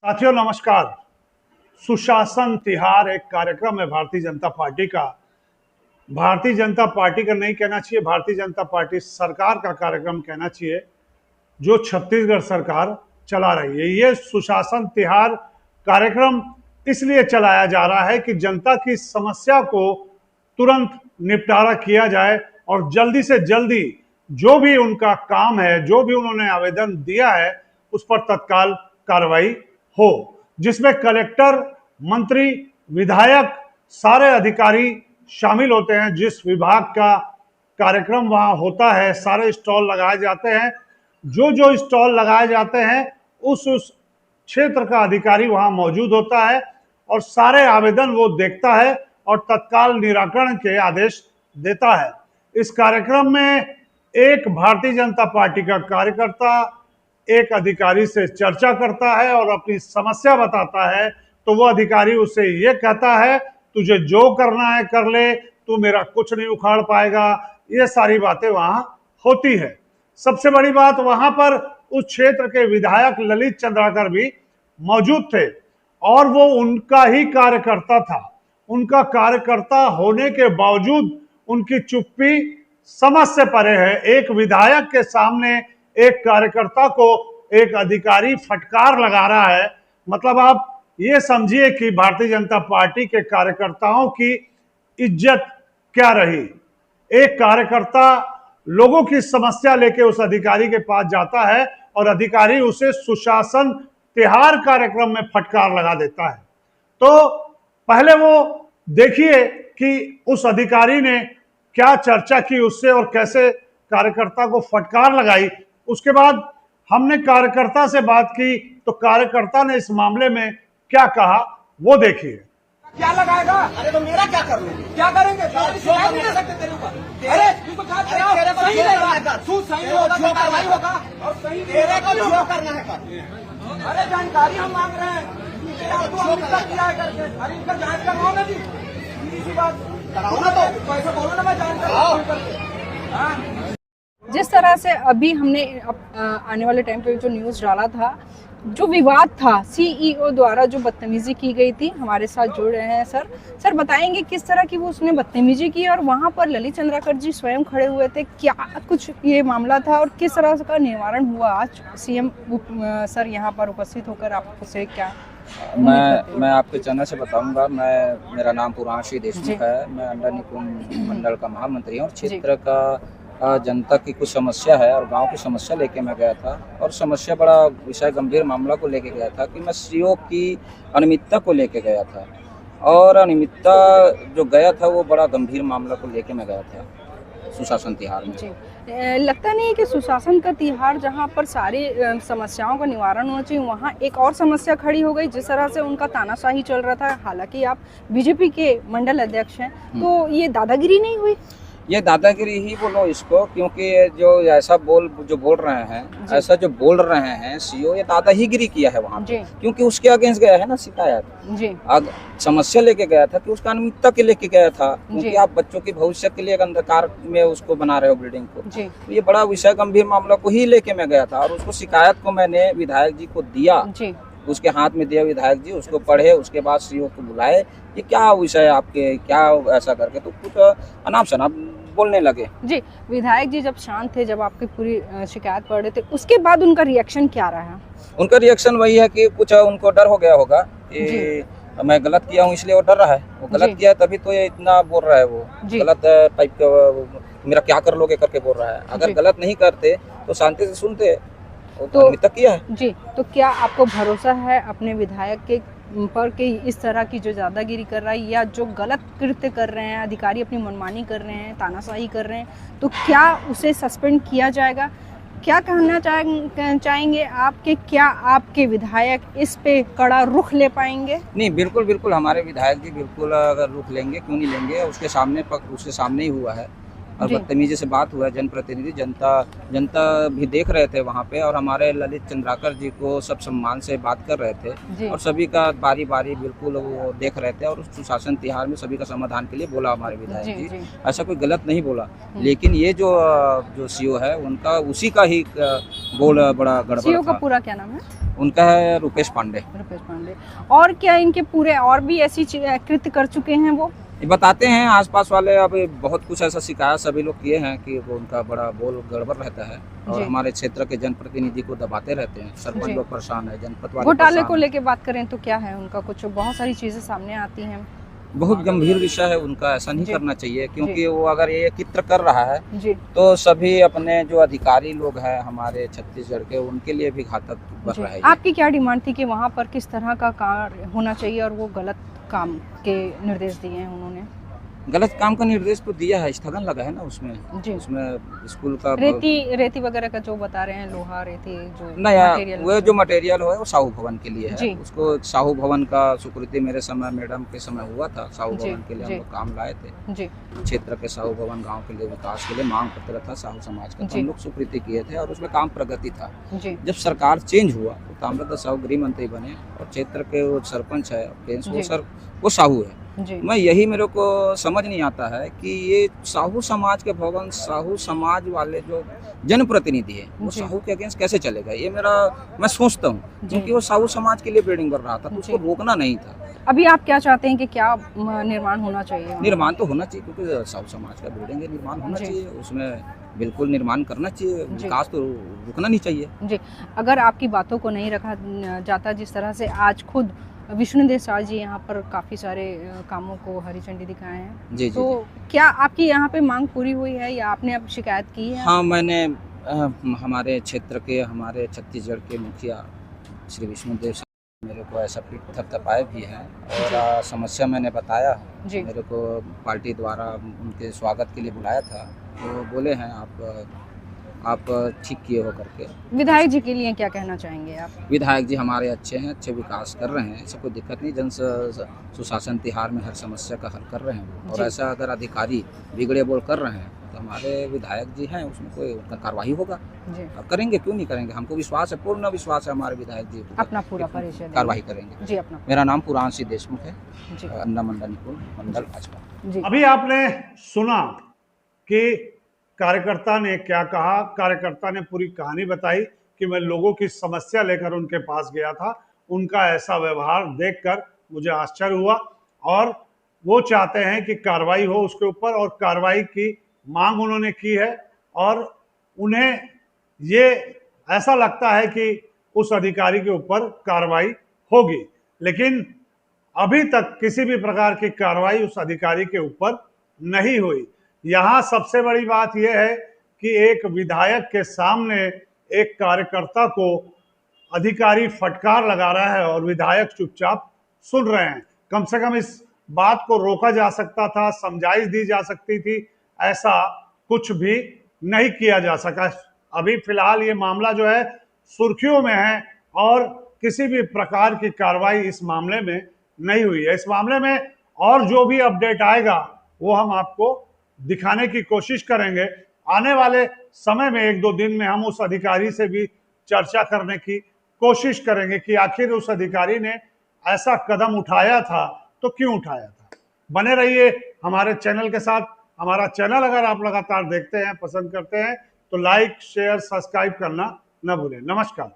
साथियों नमस्कार। सुशासन तिहार एक कार्यक्रम है भारतीय जनता पार्टी का। भारतीय जनता पार्टी का नहीं कहना चाहिए, भारतीय जनता पार्टी सरकार का कार्यक्रम कहना चाहिए जो छत्तीसगढ़ सरकार चला रही है। ये सुशासन तिहार कार्यक्रम इसलिए चलाया जा रहा है कि जनता की समस्या को तुरंत निपटारा किया जाए और जल्दी से जल्दी जो भी उनका काम है, जो भी उन्होंने आवेदन दिया है, उस पर तत्काल कार्रवाई हो, जिसमें कलेक्टर, मंत्री, विधायक, सारे अधिकारी शामिल होते हैं। जिस विभाग का कार्यक्रम वहां होता है, सारे स्टॉल लगाए जाते हैं। जो स्टॉल लगाए जाते हैं उस क्षेत्र का अधिकारी वहां मौजूद होता है और सारे आवेदन वो देखता है और तत्काल निराकरण के आदेश देता है। इस कार्यक्रम में एक भारतीय जनता पार्टी का कार्यकर्ता एक अधिकारी से चर्चा करता है और अपनी समस्या बताता है, तो वो अधिकारी उसे ये कहता है, तुझे जो करना है कर ले, तू मेरा कुछ नहीं उखाड़ पाएगा। ये सारी बातें वहां होती है। सबसे बड़ी बात, वहां पर उस क्षेत्र के विधायक ललित चंद्राकर भी मौजूद थे और वो उनका ही कार्यकर्ता था। उनका कार्यकर्ता होने के बावजूद उनकी चुप्पी समझ से परे है। एक विधायक के सामने एक कार्यकर्ता को एक अधिकारी फटकार लगा रहा है। मतलब आप ये समझिए कि भारतीय जनता पार्टी के कार्यकर्ताओं की इज्जत क्या रही। एक कार्यकर्ता लोगों की समस्या लेके उस अधिकारी के पास जाता है और अधिकारी उसे सुशासन तिहार कार्यक्रम में फटकार लगा देता है। तो पहले वो देखिए कि उस अधिकारी ने क्या चर्चा की उससे और कैसे कार्यकर्ता को फटकार लगाई। उसके बाद हमने कार्यकर्ता से बात की तो कार्यकर्ता ने इस मामले में क्या कहा वो देखिए। क्या लगाएगा? अरे तो मेरा क्या कर लूंगी? क्या करेंगे? शिकायत नहीं दे सकते तेरे ऊपर। अरे तुमको क्या सही रहेगा, तू सही होगा तो कार्रवाई होगा और सही तेरे को जो करना है कर। अरे जानकारी हम मांग रहे हैं, तू हम तक किया है करके। अरे इनका जांच करवाओ ना जी, सीधी सी बात कराओ ना। तो ऐसे बोलो ना, मैं जानकारी। जिस तरह से अभी हमने आने वाले टाइम पे जो न्यूज़ डाला था, जो विवाद था, सीईओ द्वारा जो बदतमीजी की गई थी, हमारे साथ जुड़ रहे हैं सर बताएंगे किस तरह की वो उसने बदतमीजी की और वहाँ पर ललित चंद्राकर जी स्वयं खड़े हुए थे, क्या कुछ ये मामला था और किस तरह का निवारण हुआ। आज सीएम सर यहाँ पर उपस्थित होकर आपसे क्या मैं आपके चैनल से बताऊंगा। मेरा नाम पुरांशी देशमुख है। मैं अंडा निकुंज मंडल का महामंत्री हूँ और क्षेत्र का जनता की कुछ समस्या है और गांव की समस्या लेके मैं गया था और समस्या बड़ा विषय गंभीर मामला को लेके गया था कि मैं सीओ की अनियमितता को लेके गया था और अनियमितता जो गया था वो बड़ा गंभीर मामला को लेके मैं गया था सुशासन तिहार में। लगता नहीं है कि सुशासन का तिहार जहां पर सारी समस्याओं का निवारण होना चाहिए, वहां एक और समस्या खड़ी हो गई। जिस तरह से उनका तानाशाही चल रहा था, हालांकि आप बीजेपी के मंडल अध्यक्ष हैं, तो ये दादागिरी नहीं हुई? ये दादागिरी ही बोलो इसको, क्योंकि जो ऐसा बोल रहे हैं सीओ, ये दादागिरी किया है वहाँ पे, क्योंकि उसके अगेंस्ट गया है ना शिकायत। समस्या लेके गया था कि उसका अनियमितता के लेके गया था, क्योंकि आप बच्चों के भविष्य के लिए एक अंधकार में उसको बना रहे हो बिल्डिंग को। तो ये बड़ा विषय गंभीर मामला को ही लेके मैं गया था और उसको शिकायत को मैंने विधायक जी को दिया, उसके हाथ में दिया। विधायक जी उसको पढ़े, उसके बाद सीओ को बुलाए, ये क्या विषय है आपके, क्या ऐसा करके तो कुछ अनाप शनाप बोलने लगे। जी, विधायक जी जब शांत थे, जब आपकी पूरी शिकायत पढ़ रहे थे, उसके बाद उनका रिएक्शन क्या रहा? उनका रिएक्शन वही है कि कुछ उनको डर हो गया होगा कि मैं गलत किया हूँ इसलिए वो डर रहा है। वो गलत किया है तभी तो ये इतना बोल रहा है। वो गलत टाइप का मेरा क्या कर लोगे करके बोल रहा है। अगर गलत नहीं करते तो शांति से सुनते तो अभी तक किया है। जी, तो क्या आपको भरोसा है अपने विधायक के पर कि इस तरह की जो दादागिरी कर रहा है या जो गलत कृत्य कर रहे हैं, अधिकारी अपनी मनमानी कर रहे हैं, तानाशाही कर रहे हैं, तो क्या उसे सस्पेंड किया जाएगा? क्या कहना चाहेंगे आपके, क्या आपके विधायक इस पे कड़ा रुख ले पाएंगे? नहीं, बिल्कुल हमारे विधायक जी बिल्कुल अगर रुख लेंगे, क्यों नहीं लेंगे। उसके सामने ही हुआ है और बदतमीजी से बात हुआ है। जनप्रतिनिधि जनता भी देख रहे थे वहाँ पे और हमारे ललित चंद्राकर जी को सब सम्मान से बात कर रहे थे और सभी का बारी बिल्कुल वो देख रहे थे और सुशासन तिहार में सभी का समाधान के लिए बोला हमारे विधायक जी। ऐसा कोई गलत नहीं बोला, लेकिन ये जो सीओ है उनका उसी का ही बोल बड़ा गड़बड़। सीओ का पूरा क्या नाम है? उनका है रुपेश पांडे। रुपेश पांडे। और क्या इनके पूरे और भी ऐसी कृत्य कर चुके हैं वो? ये बताते हैं आसपास वाले, अब बहुत कुछ ऐसा शिकायत सभी लोग किए हैं कि वो उनका बड़ा बोल गड़बड़ रहता है और हमारे क्षेत्र के जनप्रतिनिधि को दबाते रहते हैं। सरपंच लोग परेशान है, जनपद वाले घोटाले को लेके बात करें तो क्या है उनका? कुछ बहुत सारी चीजें सामने आती हैं। बहुत गंभीर विषय है उनका, ऐसा नहीं करना चाहिए, क्योंकि वो अगर ये चित्र कर रहा है तो सभी अपने जो अधिकारी लोग हैं हमारे छत्तीसगढ़ के, उनके लिए भी घातक बन रहा है। आपकी क्या डिमांड थी कि वहाँ पर किस तरह का कार्य होना चाहिए और वो गलत काम के निर्देश दिए हैं उन्होंने? गलत काम का निर्देश तो दिया है, स्थगन लगा है ना उसमें जी। उसमें स्कूल का रेती वगैरह का जो बता रहे हैं, लोहा रेती जो नया वो जो मटेरियल है वो साहू भवन के लिए है। उसको साहू भवन का स्वीकृति मेरे समय मैडम के समय हुआ था। साहू भवन के लिए हम लोग काम लाए थे, क्षेत्र के साहू भवन गाँव के लिए विकास के लिए मांग पत्र था साहू समाज का, हम लोग स्वीकृति किए थे और उसमें काम प्रगति था। जब सरकार चेंज हुआ तो ताम्रध्वज साहू गृह मंत्री बने और क्षेत्र के वो सरपंच है वो साहू है। मैं यही मेरे को समझ नहीं आता है कि ये साहू समाज के भवन, साहू समाज वाले जो जनप्रतिनिधि है वो साहू के अगेंस्ट कैसे चलेगा, ये मैं सोचता हूँ, क्योंकि वो साहू समाज के लिए बिल्डिंग बन रहा था तो उसको रोकना नहीं था। अभी आप क्या चाहते हैं कि क्या निर्माण होना चाहिए? निर्माण तो होना चाहिए, क्योंकि साहू समाज का बिल्डिंग है, निर्माण होना चाहिए, उसमें बिल्कुल निर्माण करना चाहिए, विकास तो रुकना नहीं चाहिए जी। अगर आपकी बातों को नहीं रखा जाता, जिस तरह से आज खुद विष्णुदेव शाह जी यहाँ पर काफ़ी सारे कामों को हरी झंडी दिखाए हैं जी, तो क्या आपकी यहाँ पे मांग पूरी हुई है या आपने अब शिकायत की है? हाँ, मैंने हमारे क्षेत्र के, हमारे छत्तीसगढ़ के मुखिया श्री विष्णुदेव शाह मेरे को ऐसा पीठ थपथपाए भी हैं और समस्या मैंने बताया, मेरे को पार्टी द्वारा उनके स्वागत के लिए बुलाया था, तो बोले हैं आप ठीक किए हो करके। विधायक जी के लिए क्या कहना चाहेंगे आप? विधायक जी हमारे अच्छे हैं, अच्छे विकास कर रहे हैं, ऐसा कोई दिक्कत नहीं, जन सुशासन तिहार में हर समस्या का हल कर रहे हैं और ऐसा अगर अधिकारी बिगड़े बोल कर रहे हैं तो हमारे विधायक जी हैं, उसमें कोई उनका कार्रवाई होगा। अब करेंगे, क्यों नहीं करेंगे, हमको विश्वास है, पूर्ण विश्वास है हमारे विधायक जी अपना पूरा परिचय कार्रवाई करेंगे जी। अपना मेरा नाम पुरांशी देशमुख है, अन्ना मंडल निपुण मंडल भाजपा। अभी आपने सुना कि कार्यकर्ता ने क्या कहा, कार्यकर्ता ने पूरी कहानी बताई कि मैं लोगों की समस्या लेकर उनके पास गया था, उनका ऐसा व्यवहार देखकर मुझे आश्चर्य हुआ और वो चाहते हैं कि कार्रवाई हो उसके ऊपर और कार्रवाई की मांग उन्होंने की है और उन्हें ये ऐसा लगता है कि उस अधिकारी के ऊपर कार्रवाई होगी, लेकिन अभी तक किसी भी प्रकार की कार्रवाई उस अधिकारी के ऊपर नहीं हुई। यहाँ सबसे बड़ी बात यह है कि एक विधायक के सामने एक कार्यकर्ता को अधिकारी फटकार लगा रहा है और विधायक चुपचाप सुन रहे हैं। कम से कम इस बात को रोका जा सकता था, समझाइश दी जा सकती थी, ऐसा कुछ भी नहीं किया जा सका। अभी फिलहाल ये मामला जो है सुर्खियों में है और किसी भी प्रकार की कार्रवाई इस मामले में नहीं हुई है। इस मामले में और जो भी अपडेट आएगा वो हम आपको दिखाने की कोशिश करेंगे। आने वाले समय में 1-2 दिन में हम उस अधिकारी से भी चर्चा करने की कोशिश करेंगे कि आखिर उस अधिकारी ने ऐसा कदम उठाया था तो क्यों उठाया था। बने रहिए हमारे चैनल के साथ। हमारा चैनल अगर आप लगातार देखते हैं, पसंद करते हैं तो लाइक, शेयर, सब्सक्राइब करना न भूलें। नमस्कार।